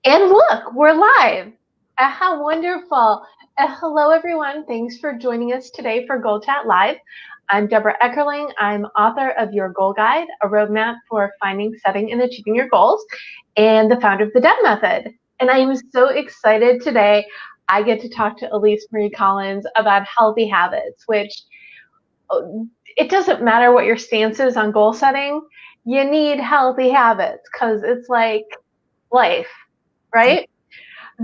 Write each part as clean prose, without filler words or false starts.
And look, we're live. How wonderful. Hello, everyone. Thanks for joining us today for Goal Chat Live. I'm Debra Eckerling. I'm author of Your Goal Guide, a roadmap for finding, setting, and achieving your goals, and the founder of the DEB Method. And I am so excited today. I get to talk to Elise Marie Collins about healthy habits, which it doesn't matter what your stance is on goal setting. You need healthy habits because it's like life, right?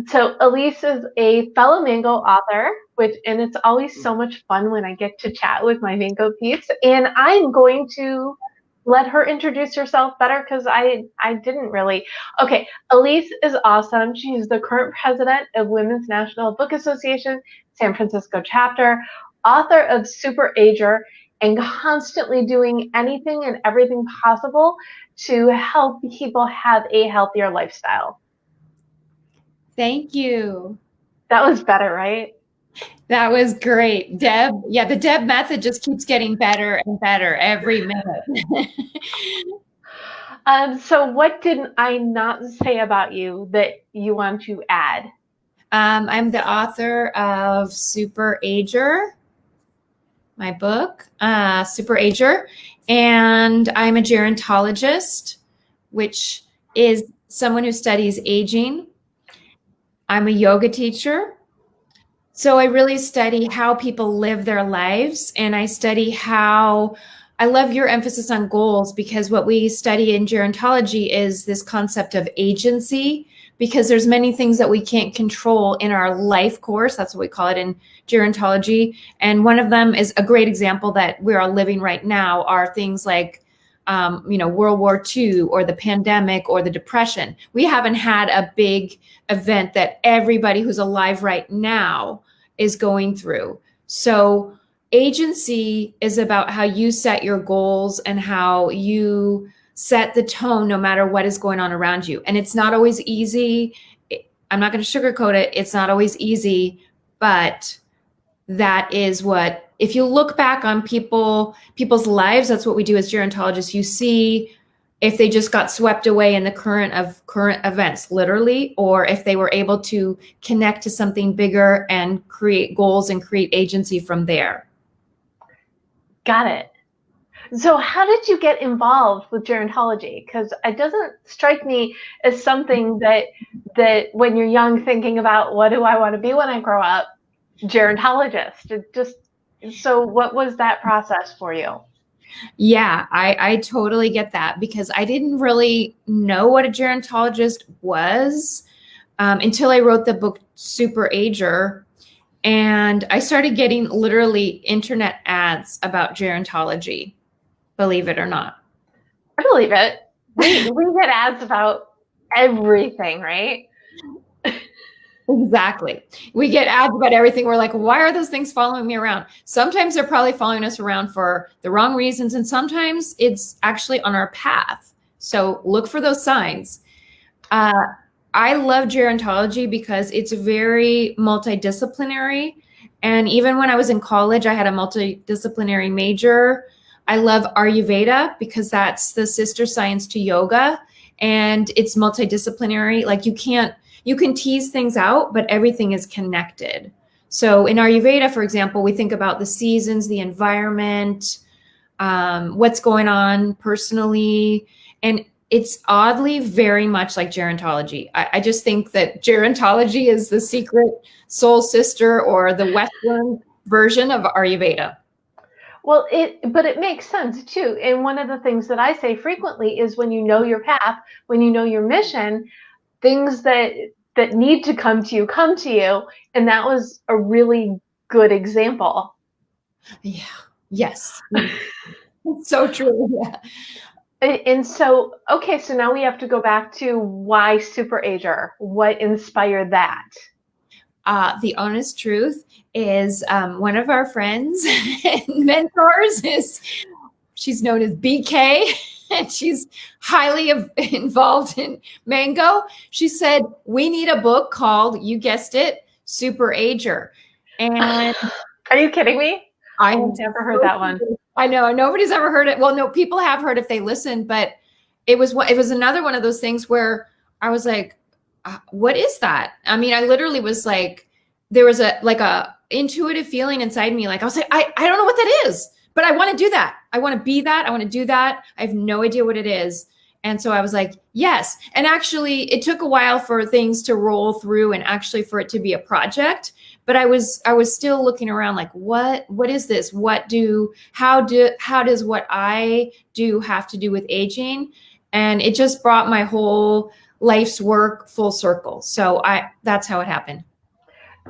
So Elise is a fellow Mango author, and it's always so much fun when I get to chat with my Mango peeps. And I'm going to let her introduce herself better because I didn't really. Okay, Elise is awesome. She's the current president of Women's National Book Association, San Francisco chapter, author of Super Ager, and constantly doing anything and everything possible to help people have a healthier lifestyle. Thank you. That was better, right? That was great. Deb, yeah, the Deb method just keeps getting better and better every minute. So what did I not say about you that you want to add? I'm the author of Super Ager, my book, Super Ager, and I'm a gerontologist, which is someone who studies aging. I'm a yoga teacher. So I really study how people live their lives, and I study how I love your emphasis on goals, because what we study in gerontology is this concept of agency, because there's many things that we can't control in our life course. That's what we call it in gerontology. And one of them is a great example that we are living right now are things like World War II or the pandemic or the Depression. We haven't had a big event that everybody who's alive right now is going through. So agency is about how you set your goals and how you set the tone no matter what is going on around you. And it's not always easy. I'm not going to sugarcoat it. It's not always easy, but that is what, if you look back on people's lives, that's what we do as gerontologists. You see if they just got swept away in the current events, literally, or if they were able to connect to something bigger and create goals and create agency from there. Got it. So how did you get involved with gerontology? Because it doesn't strike me as something that when you're young thinking about what do I want to be when I grow up, gerontologist. So what was that process for you? Yeah, I totally get that, because I didn't really know what a gerontologist was until I wrote the book Super Ager, and I started getting literally internet ads about gerontology, believe it or not. I believe it. We get ads about everything, right? Exactly. We get ads about everything. We're like, why are those things following me around? Sometimes they're probably following us around for the wrong reasons, and sometimes it's actually on our path. So look for those signs. I love gerontology because it's very multidisciplinary. And even when I was in college, I had a multidisciplinary major. I love Ayurveda because that's the sister science to yoga, and it's multidisciplinary. Like you can tease things out, but everything is connected. So in Ayurveda, for example, we think about the seasons, the environment, what's going on personally. And it's oddly very much like gerontology. I just think that gerontology is the secret soul sister or the Western version of Ayurveda. Well, but it makes sense too. And one of the things that I say frequently is when you know your path, when you know your mission, things that need to come to you. And that was a really good example. Yeah. Yes. So true. Yeah. And so, okay, so now we have to go back to why Super Ager. What inspired that? The honest truth is one of our friends and mentors she's known as BK, and she's highly involved in Mango. She said, we need a book called, you guessed it, Super Ager. And are you kidding me? I've never heard that one. I know nobody's ever heard it. Well, no, people have heard if they listen, but it was another one of those things where I was like, what is that? I mean, I literally was like, there was a intuitive feeling inside me. Like I was like, I don't know what that is, but I want to do that. I want to be that. I want to do that. I have no idea what it is. And so I was like, yes. And actually it took a while for things to roll through and actually for it to be a project. But I was still looking around like, what is this? How does what I do have to do with aging? And it just brought my whole life's work full circle. So that's how it happened.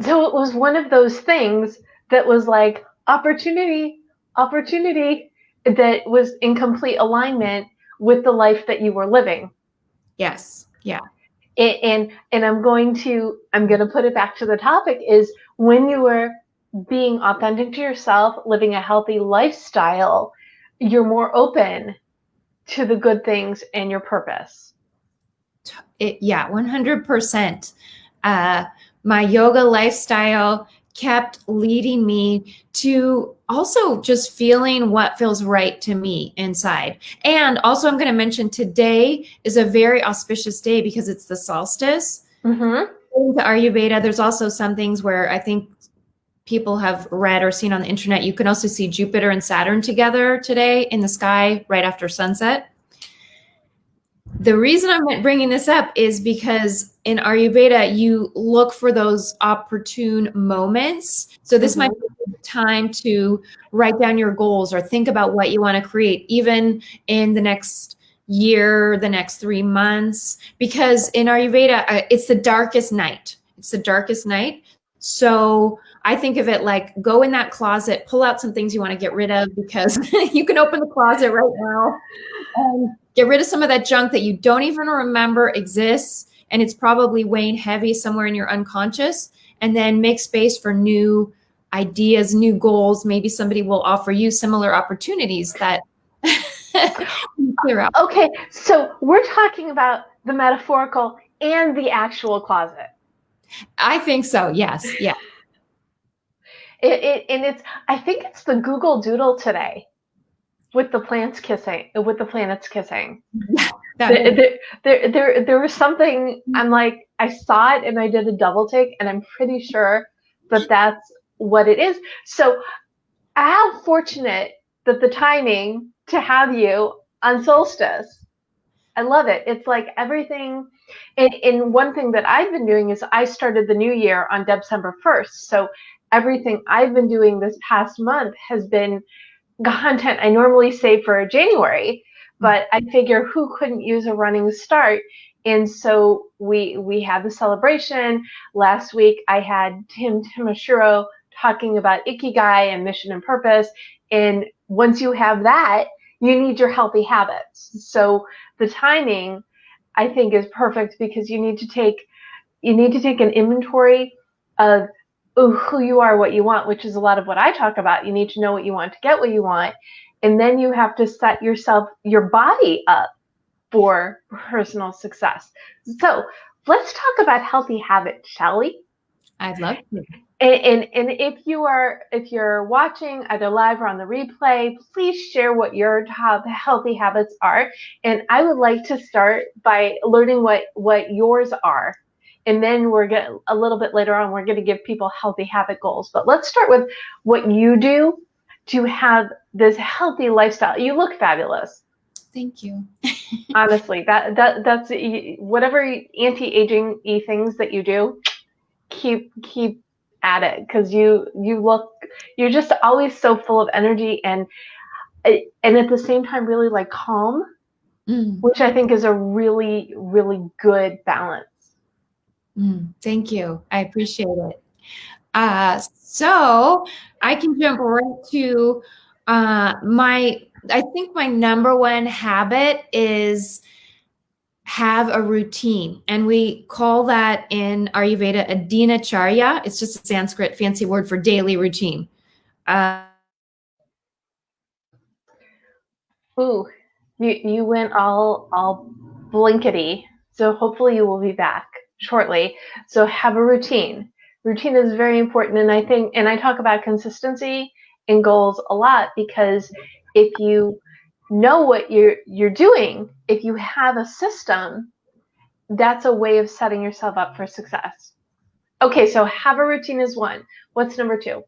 So it was one of those things that was like opportunity, opportunity, that was in complete alignment with the life that you were living. Yes. Yeah. And I'm going to put it back to the topic, is when you were being authentic to yourself, living a healthy lifestyle, you're more open to the good things and your purpose. Yeah, 100%. My yoga lifestyle kept leading me to also just feeling what feels right to me inside. And also, I'm going to mention today is a very auspicious day because it's the solstice. Mm-hmm. In the Ayurveda, there's also some things where I think people have read or seen on the internet. You can also see Jupiter and Saturn together today in the sky right after sunset. The reason I'm bringing this up is because in Ayurveda, you look for those opportune moments. So this might be the time to write down your goals or think about what you want to create, even in the next year, the next 3 months, because in Ayurveda, it's the darkest night. It's the darkest night. So I think of it like go in that closet, pull out some things you want to get rid of, because you can open the closet right now and get rid of some of that junk that you don't even remember exists, and it's probably weighing heavy somewhere in your unconscious, and then make space for new ideas, new goals. Maybe somebody will offer you similar opportunities that clear out. Okay, so we're talking about the metaphorical and the actual closet. I think so. Yes. Yeah. I think it's the Google Doodle today with the planets kissing. There was something, I'm like, I saw it and I did a double take, and I'm pretty sure that that's what it is. So how fortunate that the timing to have you on solstice. I love it. It's like everything. And one thing that I've been doing is I started the new year on December 1st. So everything I've been doing this past month has been content I normally save for January, but I figure who couldn't use a running start? And so we had the celebration. Last week I had Tim Timashiro talking about Ikigai and mission and purpose. And once you have that, you need your healthy habits. So the timing, I think, is perfect, because you need to take an inventory of who you are, what you want, which is a lot of what I talk about. You need to know what you want to get what you want. And then you have to set your body up for personal success. So let's talk about healthy habits, shall we? I'd love to. And if you're watching either live or on the replay, please share what your top healthy habits are. And I would like to start by learning what yours are. And then a little bit later on, we're going to give people healthy habit goals. But let's start with what you do to have this healthy lifestyle. You look fabulous. Thank you. Honestly, that's whatever anti-aging things that you do, keep at it, because you're just always so full of energy and at the same time really like calm, which I think is a really, really good balance. Thank you. I appreciate it. So I can jump right to I think my number one habit is have a routine. And we call that in Ayurveda a dinacharya. It's just a Sanskrit fancy word for daily routine. Ooh, you went all blinkety. So hopefully you will be back shortly. So have a routine. Routine is very important, and I talk about consistency and goals a lot, because if you know what you're doing, if you have a system, that's a way of setting yourself up for success. Okay, so have a routine is one. What's number two?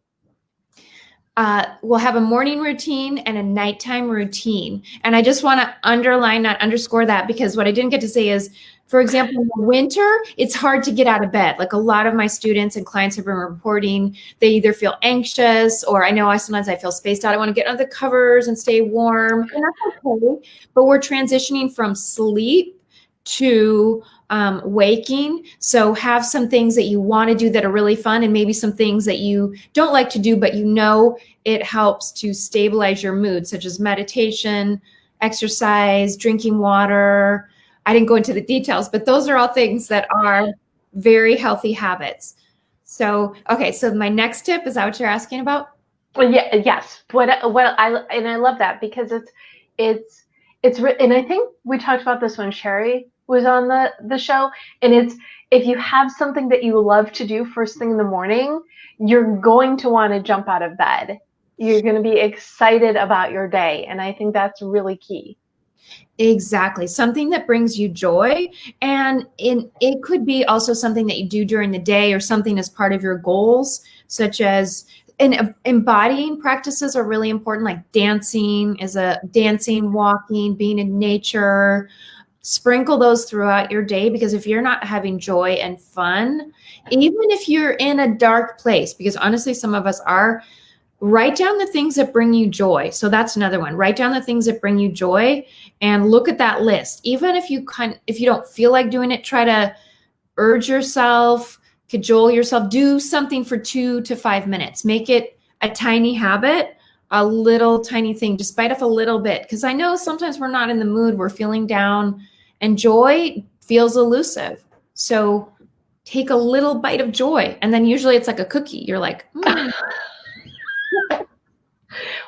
We'll have a morning routine and a nighttime routine. And I just want to underline that, underscore that, because what I didn't get to say is, for example, in the winter, it's hard to get out of bed. Like a lot of my students and clients have been reporting, they either feel anxious, or I know sometimes I feel spaced out. I want to get under the covers and stay warm. And that's okay. But we're transitioning from sleep to waking. So have some things that you want to do that are really fun, and maybe some things that you don't like to do, but you know it helps to stabilize your mood, such as meditation, exercise, drinking water. I didn't go into the details, but those are all things that are very healthy habits. So, okay, so my next tip, is that what you're asking about? Well, yeah, yes. I love that because and I think we talked about this when Sherry was on the show, and it's if you have something that you love to do first thing in the morning, you're going to want to jump out of bed. You're going to be excited about your day, and I think that's really key. Exactly. Something that brings you joy. And it could be also something that you do during the day, or something as part of your goals, such as embodying practices are really important, like dancing, walking, being in nature. Sprinkle those throughout your day, because if you're not having joy and fun, even if you're in a dark place, because honestly, some of us are, write down the things that bring you joy. So that's another one. Write down the things that bring you joy and look at that list. Even if if you don't feel like doing it, try to urge yourself, cajole yourself, do something for 2 to 5 minutes. Make it a tiny habit, a little tiny thing, just bite off a little bit. Because I know sometimes we're not in the mood, we're feeling down, and joy feels elusive. So take a little bite of joy. And then usually it's like a cookie. You're like,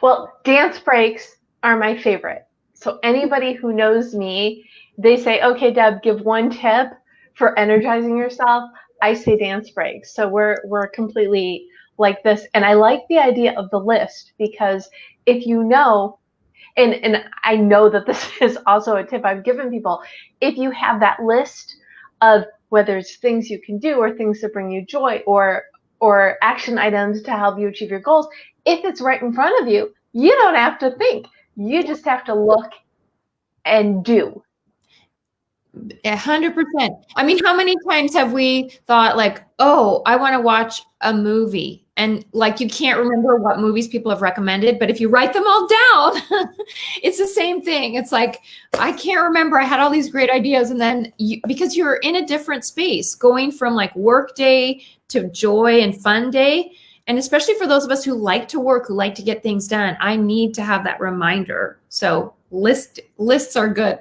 Well, dance breaks are my favorite. So anybody who knows me, they say, okay, Deb, give one tip for energizing yourself. I say dance breaks. So we're completely like this. And I like the idea of the list, because if you know, and I know that this is also a tip I've given people, if you have that list of whether it's things you can do or things that bring you joy, or action items to help you achieve your goals, if it's right in front of you, you don't have to think. You just have to look and do. 100%. I mean, how many times have we thought like, oh, I want to watch a movie, and like you can't remember what movies people have recommended, but if you write them all down, it's the same thing. It's like, I can't remember. I had all these great ideas, and then because you're in a different space, going from like work day to joy and fun day. And especially for those of us who like to work, who like to get things done, I need to have that reminder. So lists are good.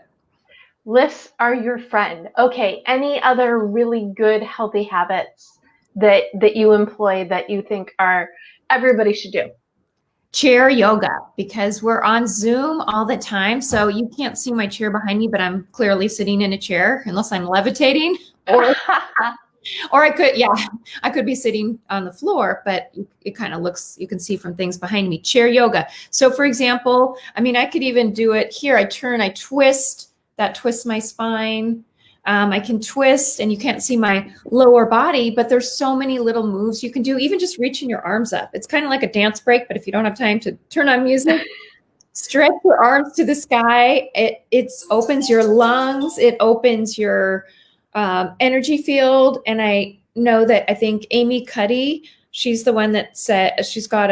Lists are your friend. Okay, any other really good healthy habits that you employ that you think are everybody should do? Chair yoga, because we're on Zoom all the time. So you can't see my chair behind me, but I'm clearly sitting in a chair unless I'm levitating, or I could be sitting on the floor, but it kind of looks, you can see from things behind me. Chair yoga. So for example, I mean, I could even do it here. I turn, I twist, that twists my spine. I can twist, and you can't see my lower body, but there's so many little moves you can do, even just reaching your arms up. It's kind of like a dance break, but if you don't have time to turn on music, stretch your arms to the sky. It opens your lungs. It opens your energy field. And I know that, I think Amy Cuddy, she's the one that said, she's got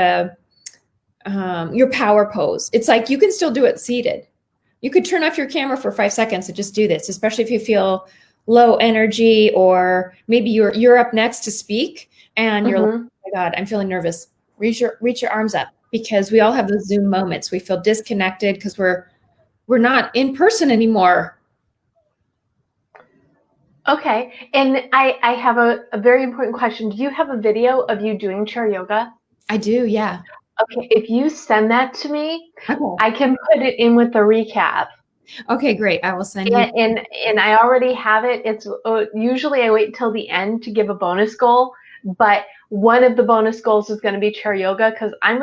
your power pose. It's like you can still do it seated. You could turn off your camera for 5 seconds and just do this, especially if you feel low energy, or maybe you're up next to speak and you're like, oh my God, I'm feeling nervous. Reach your arms up, because we all have those Zoom moments. We feel disconnected because we're not in person anymore. Okay, and I have a very important question. Do you have a video of you doing chair yoga? I do, yeah. Okay, if you send that to me, Okay. I can put it in with the recap. Okay, great. I will send you. And I already have it. It's usually I wait till the end to give a bonus goal, but one of the bonus goals is going to be chair yoga, because I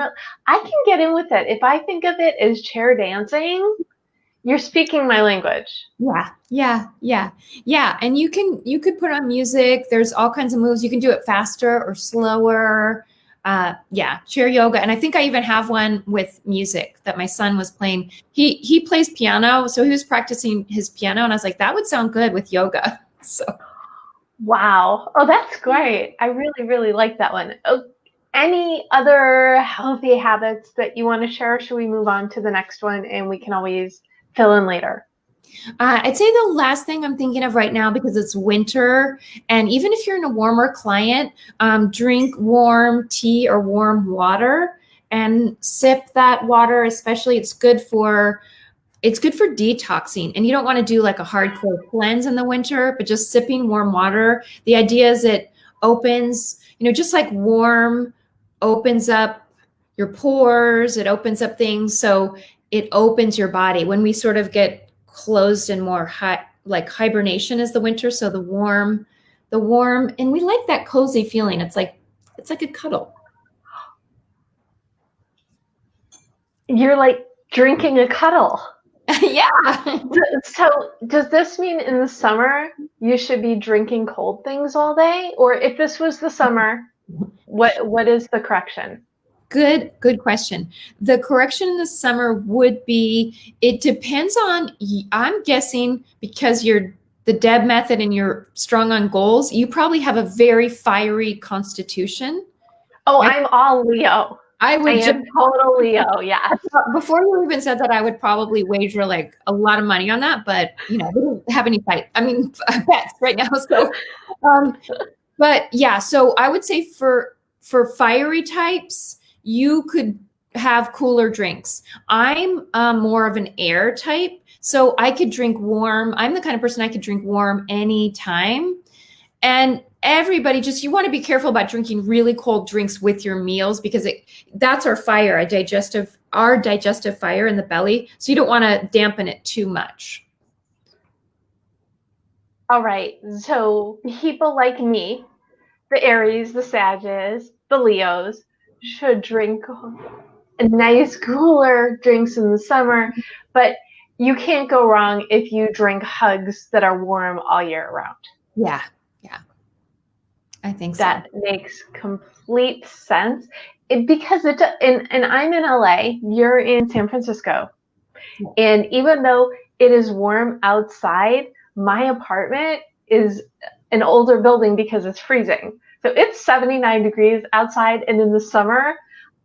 can get in with it. If I think of it as chair dancing, You're speaking my language. Yeah. And you could put on music. There's all kinds of moves. You can do it faster or slower. Chair yoga. And I think I even have one with music that my son was playing. He plays piano, so he was practicing his piano, and I was like, that would sound good with yoga. So Wow. Oh, that's great. I really, really like that one. Oh, any other healthy habits that you want to share? Should we move on to the next one and we can always fill in later? I'd say the last thing I'm thinking of right now, because it's winter, and even if you're in a warmer climate, drink warm tea or warm water and sip that water. Especially, it's good for detoxing. And you don't want to do like a hardcore cleanse in the winter, but just sipping warm water. The idea is it opens, just like warm opens up your pores, it opens up things. So it opens your body. When we sort of get closed and more like hibernation is the winter. So the warm, and we like that cozy feeling. It's like a cuddle. You're like drinking a cuddle. Yeah. So does this mean in the summer you should be drinking cold things all day? Or if this was the summer, what is the correction? Good question. The correction in the summer would be, it depends on, I'm guessing because you're the Deb method and you're strong on goals, you probably have a very fiery constitution. Oh, I'm all Leo. I am total Leo, yeah. Before you even said that, I would probably wager like a lot of money on that, but we don't have any bets right now. So, but yeah, so I would say for fiery types, you could have cooler drinks. I'm more of an air type, so I could drink warm. I'm the kind of person I could drink warm anytime. And everybody, just, you want to be careful about drinking really cold drinks with your meals, because that's our fire, our digestive fire in the belly. So you don't want to dampen it too much. All right. So people like me, the Aries, the Sages, the Leos, should drink nice cooler drinks in the summer, but you can't go wrong if you drink hugs that are warm all year round. Yeah. I think that makes complete sense. Because and I'm in LA, you're in San Francisco. Yeah. And even though it is warm outside, my apartment is an older building because it's freezing. So it's 79 degrees outside, and in the summer,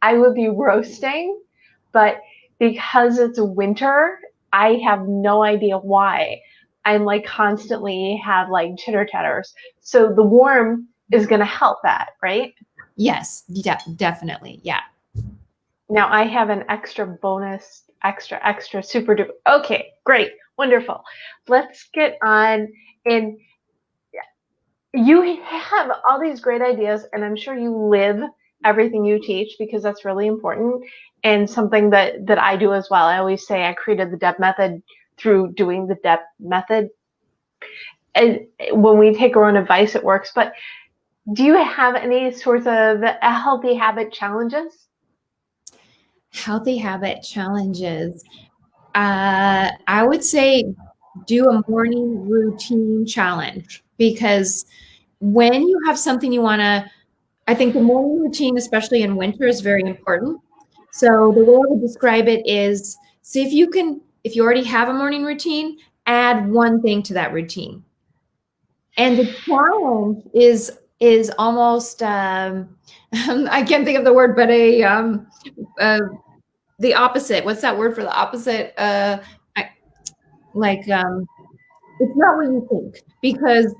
I would be roasting. But because it's winter, I have no idea why. I'm like constantly have like chitter chatters. So the warm is going to help that, right? Yes, definitely. Yeah. Now I have an extra bonus, extra super duper. Okay, great, wonderful. Let's get on. And you have all these great ideas, and I'm sure you live everything you teach, because that's really important, and something that I do as well. I always say I created the Deb method through doing the Deb method. And when we take our own advice, it works. But do you have any sorts of healthy habit challenges? Healthy habit challenges. I would say do a morning routine challenge, because when you have something you want to, I think the morning routine, especially in winter, is very important. So the way I would describe it is, see if you already have a morning routine, add one thing to that routine. And the challenge is almost I can't think of the word, but the opposite. What's that word for the opposite? It's not what you think, because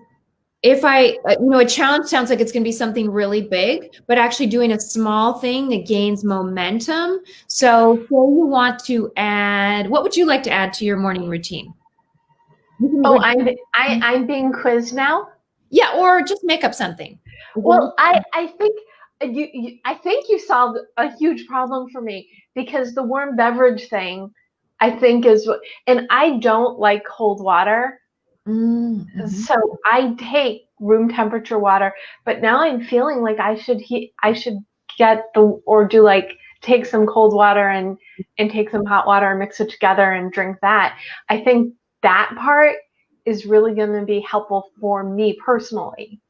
if a challenge sounds like it's going to be something really big, but actually doing a small thing that gains momentum. So say you want to add, what would you like to add to your morning routine? Oh, I'm being quizzed now? Yeah, or just make up something. Well, I think you solved a huge problem for me, because the warm beverage thing, I think is, and I don't like cold water. Mm-hmm. So I take room temperature water, but now I'm feeling like I should get do like take some cold water and take some hot water and mix it together and drink that. I think that part is really going to be helpful for me personally.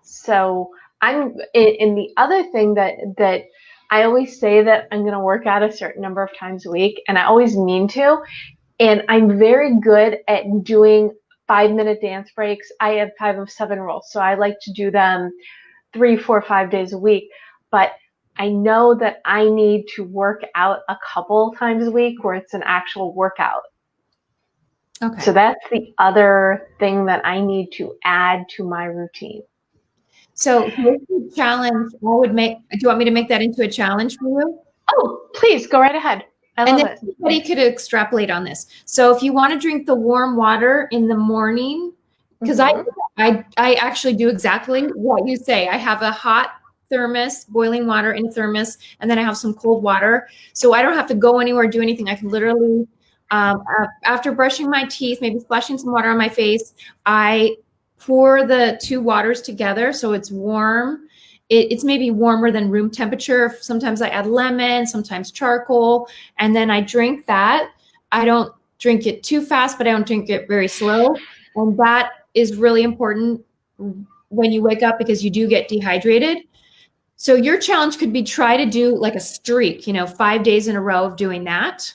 So I'm in the other thing that I always say that I'm going to work out a certain number of times a week, and I always mean to. And I'm very good at doing 5-minute dance breaks. I have 5 of 7 rules, so I like to do them 3, 4, 5 days a week. But I know that I need to work out a couple times a week where it's an actual workout. Okay. So that's the other thing that I need to add to my routine. So here's the challenge I would make. Do you want me to make that into a challenge for you? Oh, please go right ahead. I love it. Anybody could extrapolate on this. So if you want to drink the warm water in the morning, because I actually do exactly what you say. I have a hot thermos, boiling water in a thermos, and then I have some cold water. So I don't have to go anywhere, do anything. I can literally, after brushing my teeth, maybe splashing some water on my face, I pour the 2 waters together so it's warm. It's maybe warmer than room temperature. Sometimes I add lemon, sometimes charcoal, and then I drink that. I don't drink it too fast, but I don't drink it very slow. And that is really important when you wake up because you do get dehydrated. So your challenge could be try to do like a streak, 5 days in a row of doing that.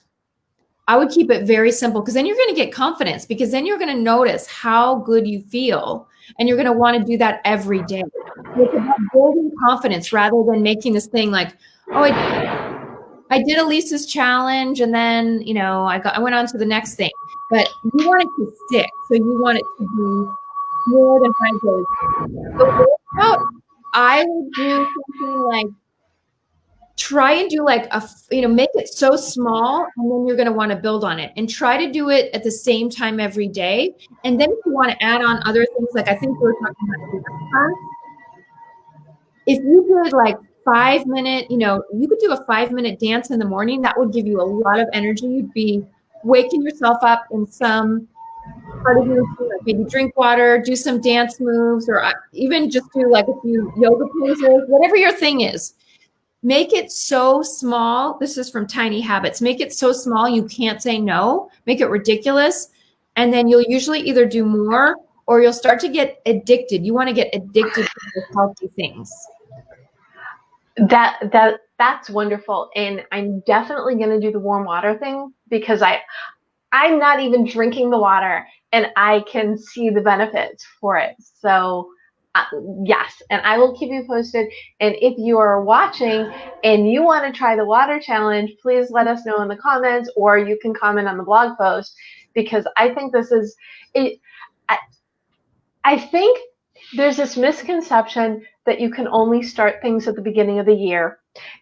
I would keep it very simple because then you're going to get confidence because then you're going to notice how good you feel and you're going to want to do that every day. So it's about building confidence rather than making this thing like, oh, I did Elise's challenge and then, I went on to the next thing. But you want it to stick. So you want it to be more than 5 days. The workout, I would do something like try and do like make it so small and then you're going to want to build on it and try to do it at the same time every day. And then if you want to add on other things, like I think we were talking about, if you did like 5-minute, you could do a 5-minute dance in the morning. That would give you a lot of energy. You'd be waking yourself up in some part of your routine, like maybe drink water, do some dance moves, or even just do like a few yoga poses, whatever your thing is. Make it so small. This is from Tiny Habits. Make it so small you can't say no. Make it ridiculous. And then you'll usually either do more or you'll start to get addicted. You want to get addicted to those healthy things. That's wonderful. And I'm definitely going to do the warm water thing because I'm not even drinking the water and I can see the benefits for it. So yes, and I will keep you posted. And if you are watching and you want to try the water challenge, please let us know in the comments or you can comment on the blog post because I think this is it. I think there's this misconception that you can only start things at the beginning of the year.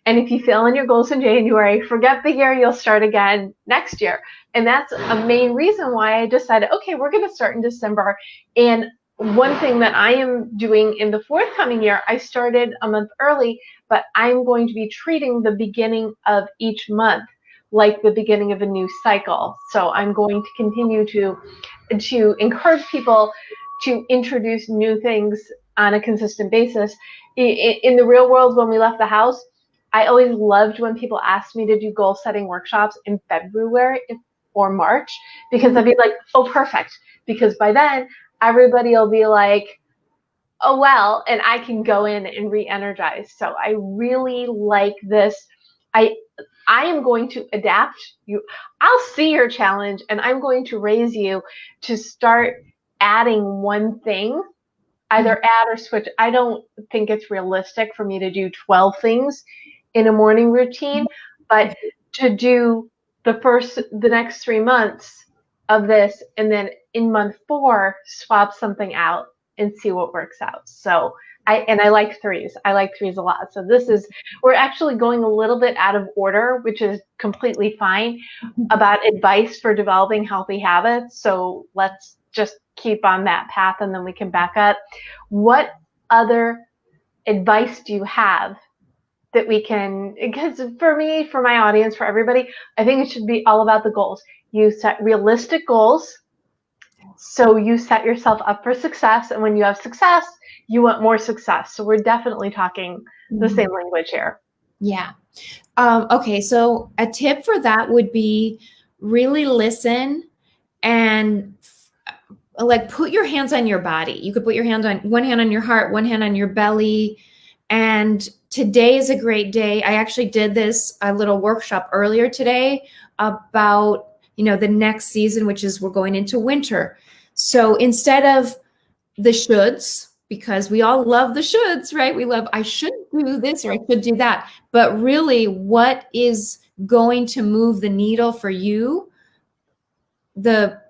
And if you fail in your goals in January, forget the year, you'll start again next year. And that's a main reason why I decided, okay, we're going to start in December. And one thing that I am doing in the forthcoming year, I started a month early, but I'm going to be treating the beginning of each month like the beginning of a new cycle. So I'm going to continue to encourage people to introduce new things on a consistent basis. In the real world, when we left the house, I always loved when people asked me to do goal setting workshops in February or March because I'd be like, oh, perfect. Because by then, everybody will be like, oh, well, and I can go in and re-energize. So I really like this. I am going to adapt you. I'll see your challenge and I'm going to raise you to start adding one thing, either add or switch. I don't think it's realistic for me to do 12 things in a morning routine, but to do the next 3 months of this, and then in month 4, swap something out and see what works out. So I like threes. I like threes a lot. So we're actually going a little bit out of order, which is completely fine, about advice for developing healthy habits. So let's just keep on that path and then we can back up. What other advice do you have that we can, because for me, for my audience, for everybody, I think it should be all about the goals. You set realistic goals. So you set yourself up for success. And when you have success, you want more success. So we're definitely talking the same language here. Yeah. Okay. So a tip for that would be really listen and like put your hands on your body. You could put your hand on one hand on your heart, one hand on your belly. And today is a great day. I actually did this a little workshop earlier today about, the next season, which is we're going into winter. So instead of the shoulds, because we all love the shoulds, right? We love, I should do this or I should do that. But really, what is going to move the needle for you the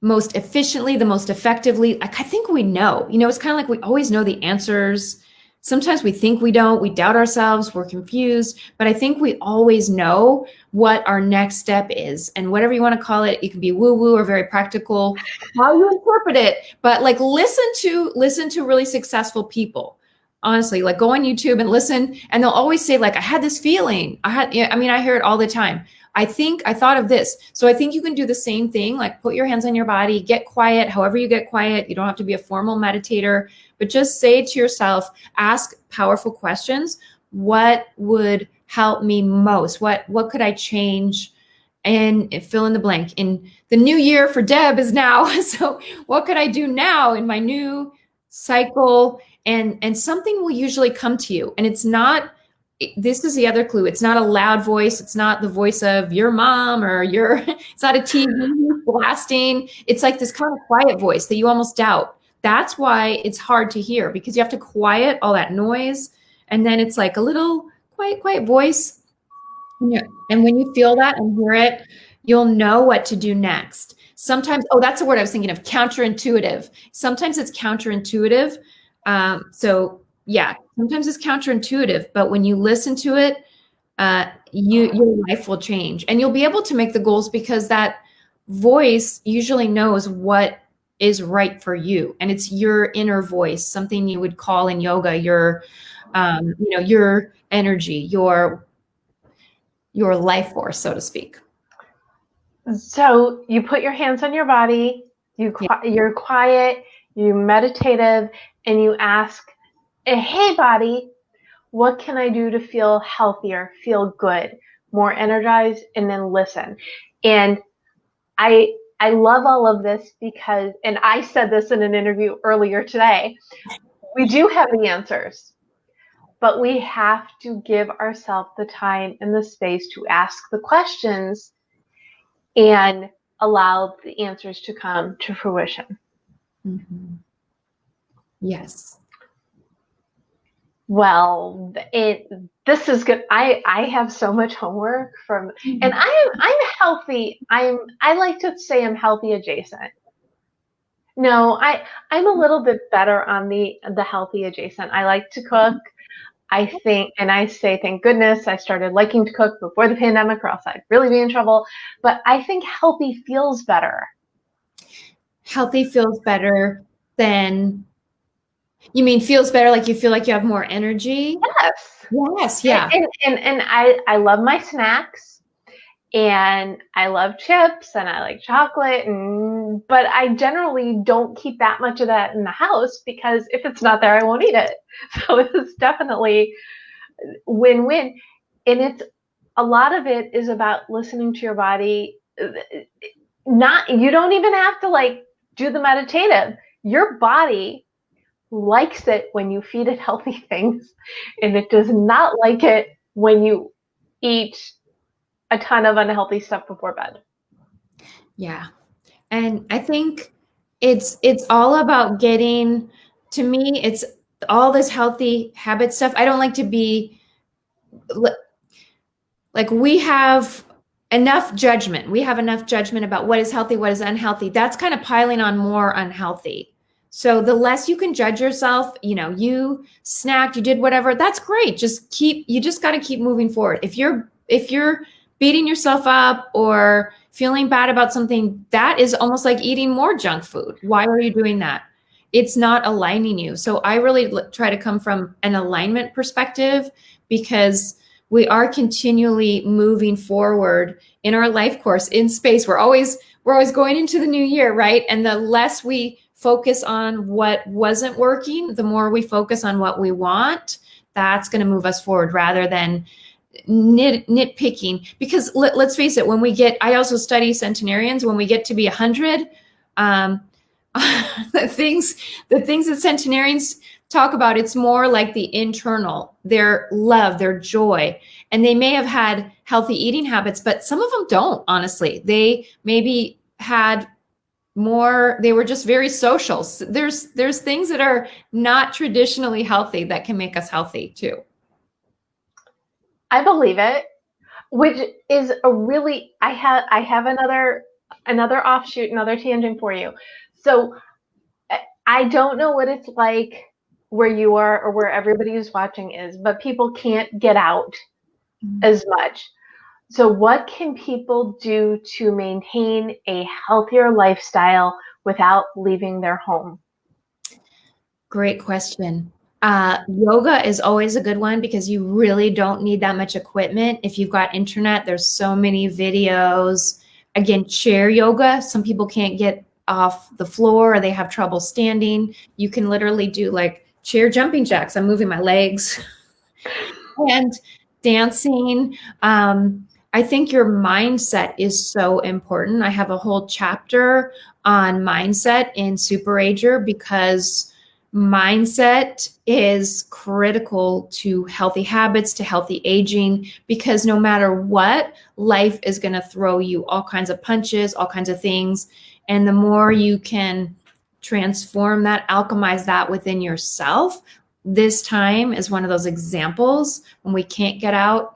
most efficiently, the most effectively? Like, I think we know, it's kind of like we always know the answers. Sometimes we think we don't, we doubt ourselves, we're confused, but I think we always know what our next step is. And whatever you want to call it, it can be woo-woo or very practical, how you interpret it. But like listen to really successful people. Honestly, like go on YouTube and listen, and they'll always say, like, I had this feeling. I hear it all the time. I thought of this. So I think you can do the same thing, like put your hands on your body, get quiet, however you get quiet. You don't have to be a formal meditator, but just say to yourself, ask powerful questions. What would help me most? What could I change? And fill in the blank. In the new year for Deb is now. So what could I do now in my new cycle? And something will usually come to you. And it's not, this is the other clue. It's not a loud voice. It's not the voice of your mom or it's not a TV blasting. It's like this kind of quiet voice that you almost doubt. That's why it's hard to hear, because you have to quiet all that noise. And then it's like a little quiet voice. Yeah. And when you feel that and hear it, you'll know what to do next. Sometimes, that's the word I was thinking of, counterintuitive. Sometimes it's counterintuitive. So yeah, sometimes it's counterintuitive, but when you listen to it, your life will change, and you'll be able to make the goals, because that voice usually knows what is right for you, and it's your inner voice, something you would call in yoga your energy, your life force, so to speak. So you put your hands on your body, you're quiet, you're meditative, and you ask, hey body, what can I do to feel healthier, feel good, more energized, and then listen. And I love all of this because, and I said this in an interview earlier today, we do have the answers, but we have to give ourselves the time and the space to ask the questions and allow the answers to come to fruition. Mm-hmm. Yes. Well, this is good. I have so much homework from, and I'm healthy. I like to say I'm healthy adjacent. No, I'm a little bit better on the healthy adjacent. I like to cook. I think, and I say, thank goodness I started liking to cook before the pandemic, or else I'd really be in trouble. But I think healthy feels better. Healthy feels better than, you mean feels better, like you feel like you have more energy? Yes. Yes, yeah. And I love my snacks, and I love chips, and I like chocolate, but I generally don't keep that much of that in the house, because if it's not there, I won't eat it. So it's definitely win-win. And it's, a lot of it is about listening to your body. You don't even have to like do the meditative. Your body likes it when you feed it healthy things, and it does not like it when you eat a ton of unhealthy stuff before bed. Yeah. And I think it's all about getting, to me, it's all this healthy habit stuff. I don't like to be like, we have enough judgment. We have enough judgment about what is healthy, what is unhealthy. That's kind of piling on more unhealthy. So the less you can judge yourself, you snacked, you did whatever, that's great. You just got to keep moving forward. If you're beating yourself up or feeling bad about something, that is almost like eating more junk food. Why are you doing that? It's not aligning you. So I really try to come from an alignment perspective, because we are continually moving forward in our life course in space. We're always going into the new year, right? And the less we focus on what wasn't working, the more we focus on what we want, That's going to move us forward rather than nitpicking. Because let's face it, when we get, I also study centenarians, when we get to be 100, the things that centenarians talk about, it's more like the internal, their love, their joy. And they may have had healthy eating habits, but some of them don't, honestly. They maybe had more, they were just very social. So there's things that are not traditionally healthy that can make us healthy too. I believe it, which is a really, I have another offshoot, another tangent for you. So I don't know what it's like where you are or where everybody who's watching is, but people can't get out as much. So what can people do to maintain a healthier lifestyle without leaving their home? Great question. Yoga is always a good one because you really don't need that much equipment. If you've got internet, there's so many videos. Again, chair yoga. Some people can't get off the floor or they have trouble standing. You can literally do like chair jumping jacks. I'm moving my legs and dancing. I think your mindset is so important. I have a whole chapter on mindset in Super Ager because mindset is critical to healthy habits, to healthy aging, because no matter what, life is going to throw you all kinds of punches, all kinds of things. And the more you can transform that, alchemize that within yourself. This time is one of those examples when we can't get out.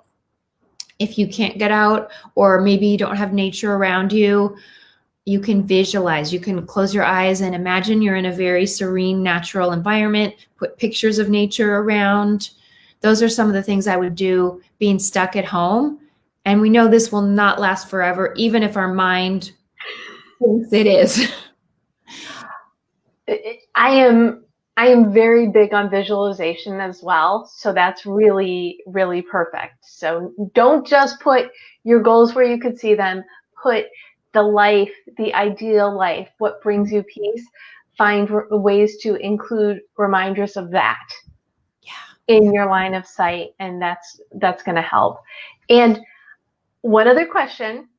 If you can't get out, or maybe you don't have nature around you, you can visualize, you can close your eyes and imagine you're in a very serene, natural environment, put pictures of nature around. Those are some of the things I would do being stuck at home. And we know this will not last forever, even if our mind thinks it is. I am very big on visualization as well. So that's really, really perfect. So don't just put your goals where you could see them, put the life, the ideal life, what brings you peace, find ways to include reminders of that in your line of sight. And that's going to help. And one other question,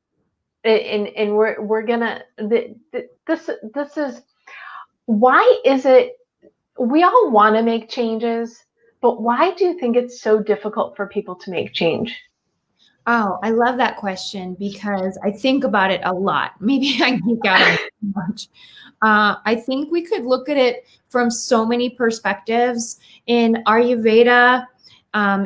and we're gonna, this is, why is it, we all want to make changes, but why do you think it's so difficult for people to make change? Oh, I love that question because I think about it a lot. Maybe I geek out on it too much. I think we could look at it from so many perspectives. In Ayurveda,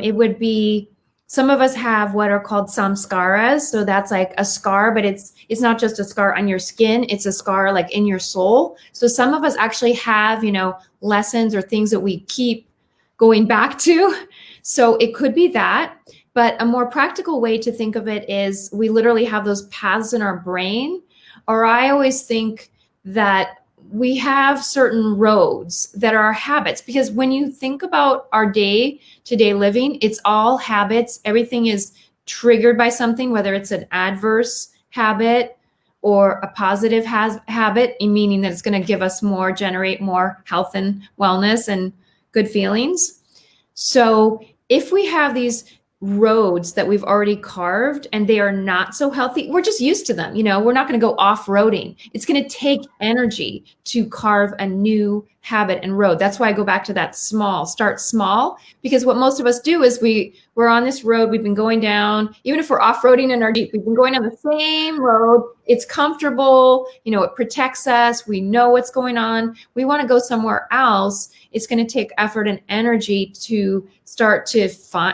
it would be, some of us have what are called samskaras. So that's like a scar, but it's not just a scar on your skin. It's a scar like in your soul. So some of us actually have, lessons or things that we keep going back to. So it could be that. But a more practical way to think of it is we literally have those paths in our brain. Or I always think that we have certain roads that are our habits, because when you think about our day-to-day living, it's all habits. Everything is triggered by something, whether it's an adverse habit or a positive habit, meaning that it's going to give us more, generate more health and wellness and good feelings. So if we have these roads that we've already carved and they are not so healthy, we're just used to them. We're not going to go off-roading. It's going to take energy to carve a new habit and road. That's why I go back to that start small, because what most of us do is we're on this road. We've been going down, even if we're off-roading in our Jeep, we've been going down the same road. It's comfortable. It protects us. We know what's going on. We want to go somewhere else. It's going to take effort and energy to start to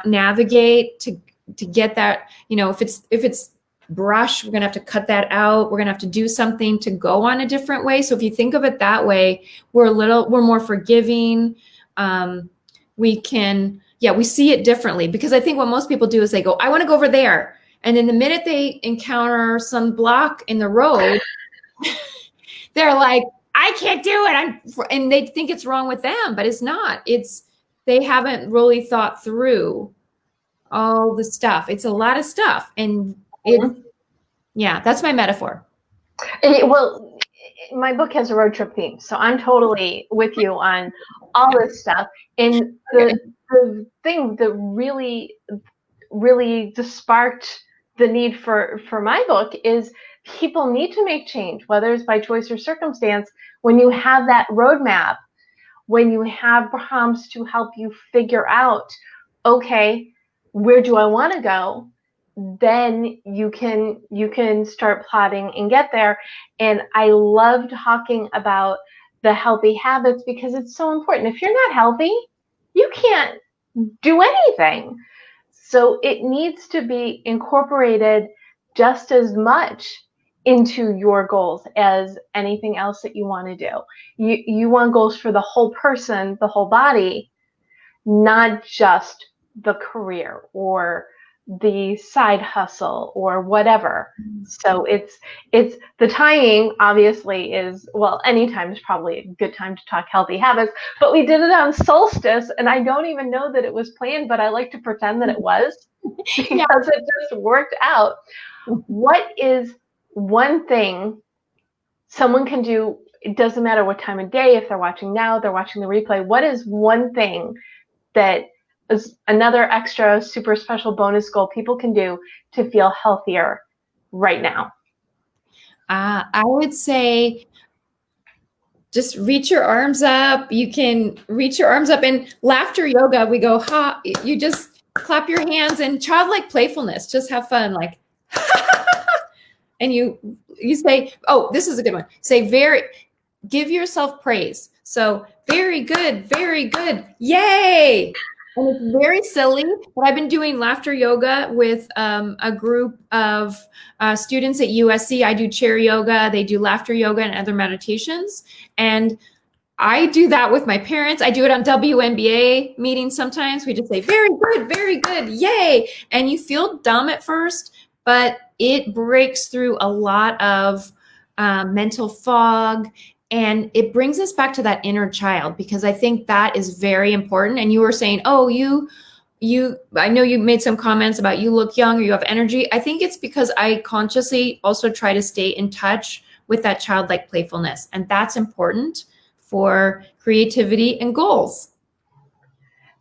navigate, to get that, if it's brush, we're going to have to cut that out. We're going to have to do something to go on a different way. So if you think of it that way, we're more forgiving. We see it differently, because I think what most people do is they go, I want to go over there. And then the minute they encounter some block in the road, they're like, I can't do it. And they think it's wrong with them, but it's not. They haven't really thought through all the stuff. It's a lot of stuff. And that's my metaphor. Well, my book has a road trip theme, so I'm totally with you on all this stuff. And the the thing that really just sparked the need for my book is people need to make change, whether it's by choice or circumstance. When you have that roadmap, when you have prompts to help you figure out, okay, where do I want to go? Then you can start plotting and get there. And I love talking about the healthy habits because it's so important. If you're not healthy, you can't do anything. So it needs to be incorporated just as much into your goals as anything else that you want to do. You want goals for the whole person, the whole body, not just the career or the side hustle or whatever. So it's the timing obviously is, well, anytime is probably a good time to talk healthy habits, but we did it on solstice and I don't even know that it was planned, but I like to pretend that it was because it just worked out. What is one thing someone can do? It doesn't matter what time of day, if they're watching now, they're watching the replay. What is one thing that is another extra super special bonus goal people can do to feel healthier right now? I would say just reach your arms up. You can reach your arms up. In laughter yoga, we go, ha, you just clap your hands, and childlike playfulness, just have fun, like, and you say, oh, this is a good one. Say give yourself praise. So very good, yay. And it's very silly, but I've been doing laughter yoga with a group of students at USC. I do chair yoga, they do laughter yoga and other meditations. And I do that with my parents. I do it on WNBA meetings sometimes. We just say, very good, yay. And you feel dumb at first, but it breaks through a lot of mental fog. And it brings us back to that inner child, because I think that is very important. And you were saying, oh, I know you made some comments about you look young or you have energy. I think it's because I consciously also try to stay in touch with that childlike playfulness. And that's important for creativity and goals.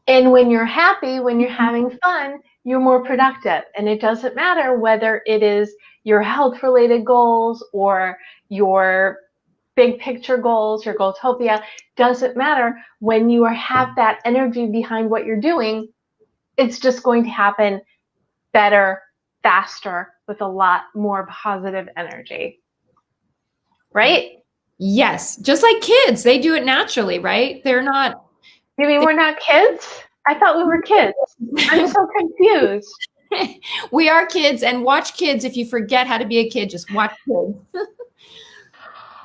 And when you're happy, when you're having fun, you're more productive. And it doesn't matter whether it is your health related goals or your big picture goals, your Goaltopia, doesn't matter. When you have that energy behind what you're doing, it's just going to happen better, faster, with a lot more positive energy. Right? Yes. Just like kids, they do it naturally, right? They're not. You mean we're not kids? I thought we were kids. I'm so confused. We are kids, and watch kids. If you forget how to be a kid, just watch kids.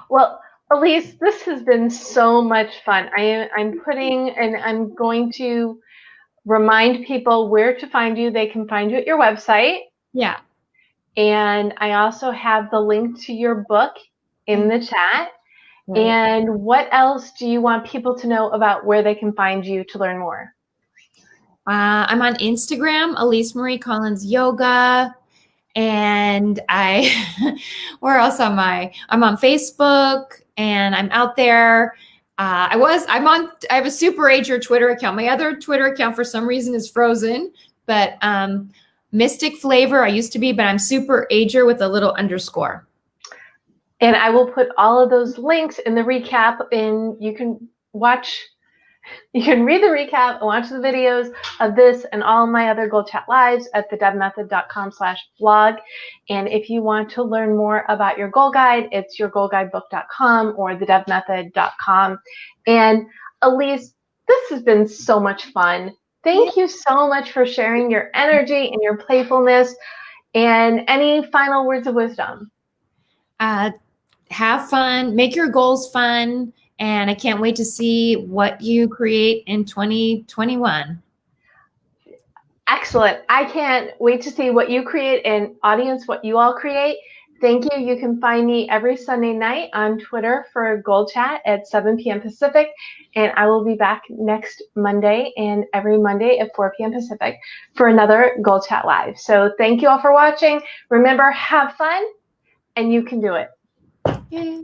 Well, Elise, this has been so much fun. I'm going to remind people where to find you. They can find you at your website. Yeah. And I also have the link to your book in the chat. Right. And what else do you want people to know about where they can find you to learn more? I'm on Instagram, Elise Marie Collins Yoga. And where else am I? I'm on Facebook, and I'm out there. I have a Super Ager Twitter account. My other Twitter account for some reason is frozen, but Mystic Flavor I used to be, but I'm Super Ager with a little underscore. And I will put all of those links in the recap, and you can read the recap and watch the videos of this and all my other Goal Chat Lives at thedebmethod.com/blog. And if you want to learn more about your goal guide, it's yourgoalguidebook.com or thedebmethod.com. And Elise, this has been so much fun. Thank you so much for sharing your energy and your playfulness. And any final words of wisdom? Have fun, make your goals fun. And I can't wait to see what you create in 2021. Excellent. I can't wait to see what you create, and audience, what you all create. Thank you. You can find me every Sunday night on Twitter for Goal Chat at 7 p.m. Pacific. And I will be back next Monday and every Monday at 4 p.m. Pacific for another Goal Chat Live. So thank you all for watching. Remember, have fun, and you can do it. Yay.